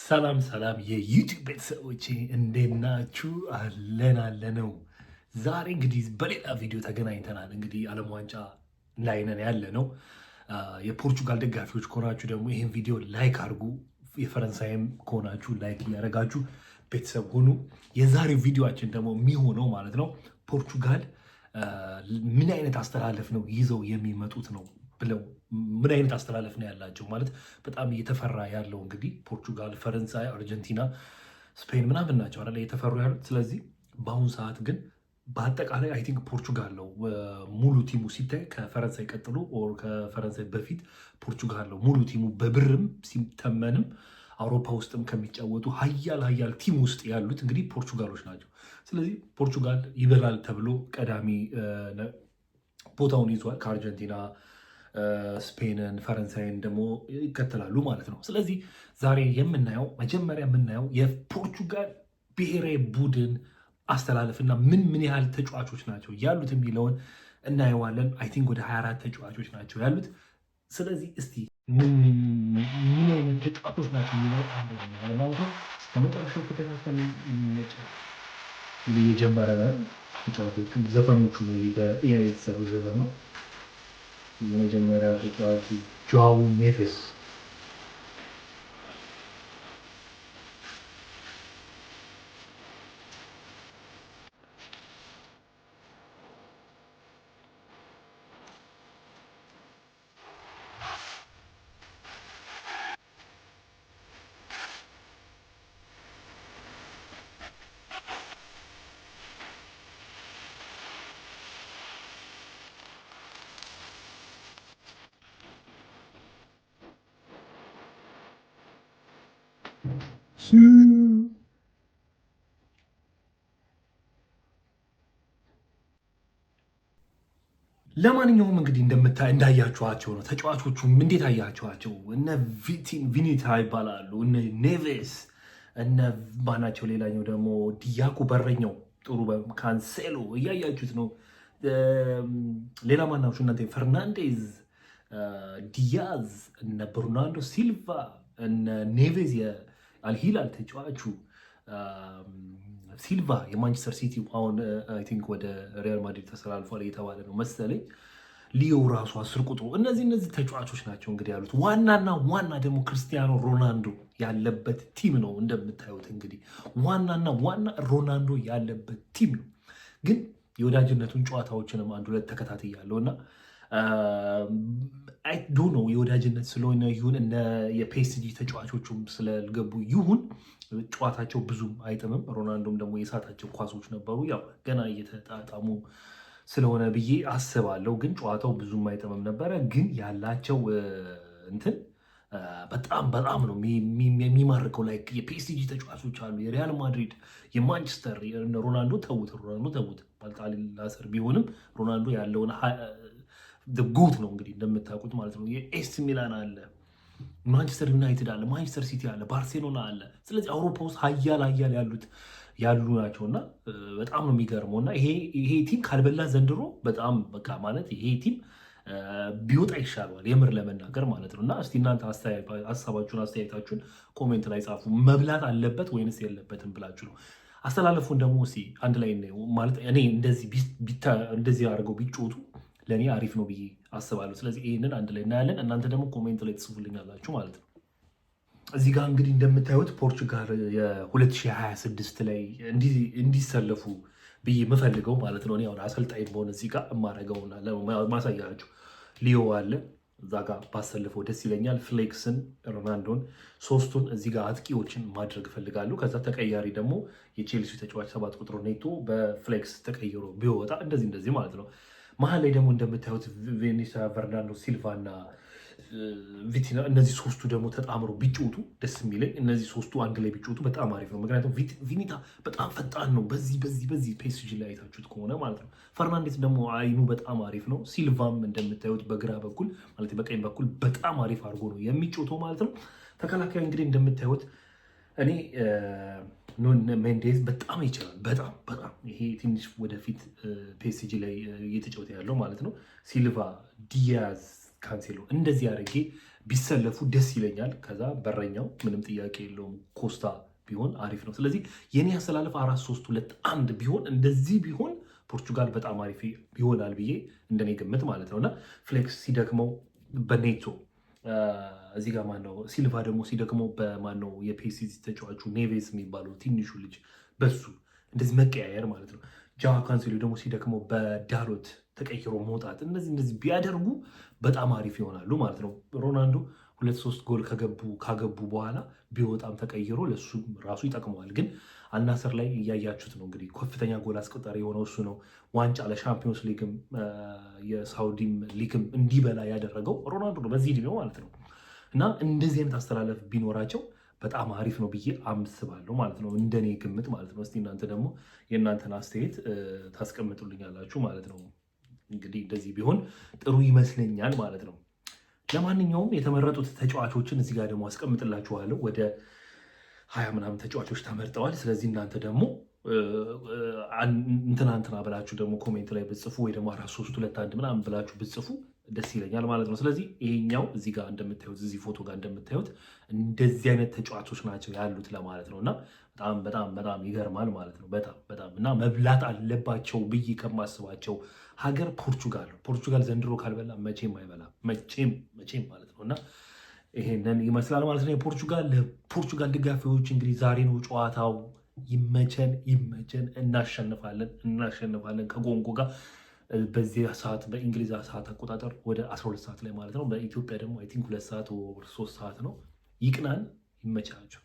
ሰላም ሰላም የዩቲዩብ ቤተሰቦቼ እንዴት ናችሁ? አለነው። ዛሬ እንግዲህ በሌላ ቪዲዮ ተገናኝተናል። እንግዲህ ዓለም ዋንጫ ላይ ነን ያለ ነው። የፖርቹጋል ደጋፊዎች ከሆናችሁ ደግሞ ይህን ቪዲዮ ላይክ አድርጉ። የፈረንሳይም ከሆናችሁ ላይክ እያደረጋችሁ ቤተሰብ ሁኑ። የዛሬው ቪዲዮችን ደግሞ የሚሆነው ማለት ነው ፖርቹጋል ምን አይነት አስተላለፍ ነው ይዘው የሚመጡት ነው ብለው ምን አይነት አስተላለፍ ነው ያላቸው ማለት በጣም እየተፈራ ያለው እንግዲህ ፖርቹጋል፣ ፈረንሳይ፣ አርጀንቲና፣ ስፔን ምናምን ናቸው አይደል እየተፈሩ ያሉት። ስለዚህ በአሁኑ ሰዓት ግን በአጠቃላይ አይ ቲንክ ፖርቹጋል ነው ሙሉ ቲሙ ሲታይ ከፈረንሳይ ቀጥሎ ኦር ከፈረንሳይ በፊት ፖርቹጋል ነው ሙሉ ቲሙ በብርም ሲተመንም አውሮፓ ውስጥም ከሚጫወቱ ሀያል ቲም ውስጥ ያሉት እንግዲህ ፖርቹጋሎች ናቸው። ስለዚህ ፖርቹጋል ይበላል ተብሎ ቀዳሚ ቦታውን ይዟል። ከአርጀንቲና ስፔንን፣ ፈረንሳይን ደግሞ ይከተላሉ ማለት ነው። ስለዚህ ዛሬ መጀመሪያ የምናየው የፖርቹጋል ብሔራዊ ቡድን አስተላለፍና ምን ያህል ተጫዋቾች ናቸው ያሉት የሚለውን እናየዋለን። አይ ቲንክ ወደ 24 ተጫዋቾች ናቸው ያሉት። ስለዚህ እስቲ ምን አይነት ተጫዋቾች ናቸው የሚለው ከመጨረሻው ከተካከል የጀመረ ተጫዋቾቹ ዘፈኖቹ የተሰሩ ዘፈን ነው። የመጀመሪያ ተጫዋቹ ጆዋው ኔቬስ ለማንኛውም እንግዲህ እንዳያችኋቸው ነው ተጫዋቾቹም እንዴት አያችኋቸው? እነ ቪኒታ ይባላሉ፣ እነ ኔቬስ፣ እነ ማናቸው ሌላኛው ደግሞ ዲያኩ በረኛው ጥሩ ካንሴሎ እያያችሁት ነው። ሌላ ማናችሁ እናንተ? ፈርናንዴዝ፣ ዲያዝ፣ እነ በርናንዶ ሲልቫ፣ እነ ኔቬዝ የአልሂላል ተጫዋቹ ሲልቫ የማንቸስተር ሲቲ አሁን አይ ቲንክ ወደ ሪያል ማድሪድ ተሰላልፏል እየተባለ ነው መሰለኝ። ሊዮ ራሱ 10 ቁጥሩ። እነዚህ ተጫዋቾች ናቸው እንግዲህ ያሉት። ዋና ደግሞ ክርስቲያኖ ሮናልዶ ያለበት ቲም ነው እንደምታዩት። እንግዲህ ዋና ሮናልዶ ያለበት ቲም ነው። ግን የወዳጅነቱን ጨዋታዎችንም አንድ ሁለት ተከታትያለሁ እና አይ ዶ ነው የወዳጅነት ስለሆነ ይሁን እነ የፒኤስጂ ተጫዋቾቹም ስለገቡ ይሁን ጨዋታቸው ብዙም አይጥምም። ሮናልዶም ደግሞ የሳታቸው ኳሶች ነበሩ፣ ያው ገና እየተጣጣሙ ስለሆነ ብዬ አስባለሁ። ግን ጨዋታው ብዙም አይጥምም ነበረ። ግን ያላቸው እንትን በጣም ነው የሚማርከው። ላይ የፒኤስጂ ተጫዋቾች አሉ፣ የሪያል ማድሪድ፣ የማንቸስተር ሮናልዶ ተውት ባልጣሊ ላሰር ቢሆንም ሮናልዶ ያለውን ጎት ነው እንግዲህ እንደምታውቁት ማለት ነው። የኤስ ሚላን አለ፣ ማንቸስተር ዩናይትድ አለ፣ ማንቸስተር ሲቲ አለ፣ ባርሴሎና አለ። ስለዚህ አውሮፓ ውስጥ ሀያል ያሉ ናቸው እና በጣም ነው የሚገርመው። እና ይሄ ቲም ካልበላ ዘንድሮ በጣም በቃ ማለት ይሄ ቲም ቢወጣ ይሻለዋል የምር ለመናገር ማለት ነው። እና እስቲ እናንተ አስተያየታችሁን ኮሜንት ላይ ጻፉ። መብላት አለበት ወይንስ የለበትም ብላችሁ ነው። አስተላለፉን ደግሞ እስቲ አንድ ላይ ማለት እኔ እንደዚህ አድርገው ቢጮቱ ለእኔ አሪፍ ነው ብዬ አስባለሁ። ስለዚህ ይህንን አንድ ላይ እናያለን። እናንተ ደግሞ ኮሜንት ላይ ትጽፉልኛላችሁ ማለት ነው። እዚህ ጋር እንግዲህ እንደምታዩት ፖርቹጋል የ2026 ላይ እንዲሰለፉ ብዬ የምፈልገው ማለት ነው። አሁን አሰልጣኝ በሆነ እዚህ ጋር የማደርገውና ማሳያችሁ ሊዮ አለ እዛ ጋር ባሰልፈው ደስ ይለኛል። ፍሌክስን፣ ሮናልዶን፣ ሶስቱን እዚህ ጋር አጥቂዎችን ማድረግ እፈልጋለሁ። ከዛ ተቀያሪ ደግሞ የቼልሲ ተጫዋች 7 ቁጥር ኔቶ በፍሌክስ ተቀይሮ ቢወጣ እንደዚህ ማለት ነው። መሀል ላይ ደግሞ እንደምታዩት ቬኒሳ፣ ቨርናንዶ ሲልቫ እና ቪቲና እነዚህ ሶስቱ ደግሞ ተጣምሮ ቢጮቱ ደስ የሚለኝ እነዚህ ሶስቱ አንድ ላይ ቢጮቱ በጣም አሪፍ ነው። ምክንያቱም ቪኒታ በጣም ፈጣን ነው፣ በዚህ ፔስጂ ላይ አይታችሁት ከሆነ ማለት ነው። ፈርናንዴስ ደግሞ አይኑ በጣም አሪፍ ነው። ሲልቫም እንደምታዩት በግራ በኩል ማለት በቀኝ በኩል በጣም አሪፍ አድርጎ ነው የሚጮተው ማለት ነው። ተከላካይ እንግዲህ እንደምታዩት እኔ ሜንዴዝ በጣም ይችላል። በጣም ይሄ ትንሽ ወደፊት ፔስጂ ላይ እየተጫወተ ያለው ማለት ነው። ሲልቫ፣ ዲያዝ ካንሴሎ እንደዚህ አድርጌ ቢሰለፉ ደስ ይለኛል። ከዛ በረኛው ምንም ጥያቄ የለውም ኮስታ ቢሆን አሪፍ ነው። ስለዚህ የኔ አሰላለፍ 4-3-2-1 ቢሆን እንደዚህ ቢሆን ፖርቹጋል በጣም አሪፍ ይሆናል ብዬ እንደኔ ግምት ማለት ነው። እና ፍሌክስ ሲደክመው በኔቶ እዚህ ጋር ማነው ሲልቫ ደግሞ ሲደክመው በማነው የፔሲዚ ተጫዋቹ ኔቬስ የሚባለው ትንሹ ልጅ በሱ እንደዚህ መቀያየር ማለት ነው። ጃዋ ካንሴሎ ደግሞ ሲደክመው በዳሎት ተቀይሮ መውጣት እንደዚህ ቢያደርጉ በጣም አሪፍ ይሆናሉ ማለት ነው። ሮናልዶ 2-3 ጎል ካገቡ በኋላ ቢወጣም ተቀይሮ ለሱ ራሱ ይጠቅመዋል። ግን አልናስር ላይ እያያችሁት ነው እንግዲህ ከፍተኛ ጎል አስቆጣሪ የሆነው እሱ ነው። ዋንጫ ለሻምፒዮንስ ሊግም የሳውዲም ሊግም እንዲበላ ያደረገው ሮናልዶ ነው በዚህ ዕድሜው ማለት ነው። እና እንደዚህ አይነት አስተላለፍ ቢኖራቸው በጣም አሪፍ ነው ብዬ አስባለሁ ማለት ነው፣ እንደኔ ግምት ማለት ነው። እስቲ እናንተ ደግሞ የእናንተን አስተያየት ታስቀምጡልኛላችሁ ማለት ነው። እንግዲህ እንደዚህ ቢሆን ጥሩ ይመስለኛል ማለት ነው። ለማንኛውም የተመረጡት ተጫዋቾችን እዚህ ጋር ደግሞ አስቀምጥላችኋለሁ። ወደ 20 ምናምን ተጫዋቾች ተመርጠዋል። ስለዚህ እናንተ ደግሞ እንትና ብላችሁ ደግሞ ኮሜንት ላይ ብጽፉ ወይ ደግሞ 4-3-2-1 ምናምን ብላችሁ ብጽፉ ደስ ይለኛል ማለት ነው። ስለዚህ ይሄኛው እዚህ ጋር እንደምታዩት እዚህ ፎቶ ጋር እንደምታዩት እንደዚህ አይነት ተጫዋቾች ናቸው ያሉት ለማለት ነው። እና በጣም ይገርማል ማለት ነው። በጣም እና መብላት አለባቸው ብዬ ከማስባቸው ሀገር ፖርቹጋል ዘንድሮ ካልበላ መቼም አይበላም፣ መቼም ማለት ነው። እና ይሄንን ይመስላል ማለት ነው። ለፖርቹጋል ደጋፊዎች እንግዲህ ዛሬ ነው ጨዋታው። ይመቸን፣ እናሸንፋለን ከኮንጎ ጋር በዚህ ሰዓት በእንግሊዝ ሰዓት አቆጣጠር ወደ 12 ሰዓት ላይ ማለት ነው። በኢትዮጵያ ደግሞ አይ ቲንክ 2 ሰዓት ወር 3 ሰዓት ነው። ይቅናን፣ ይመቻችሁ።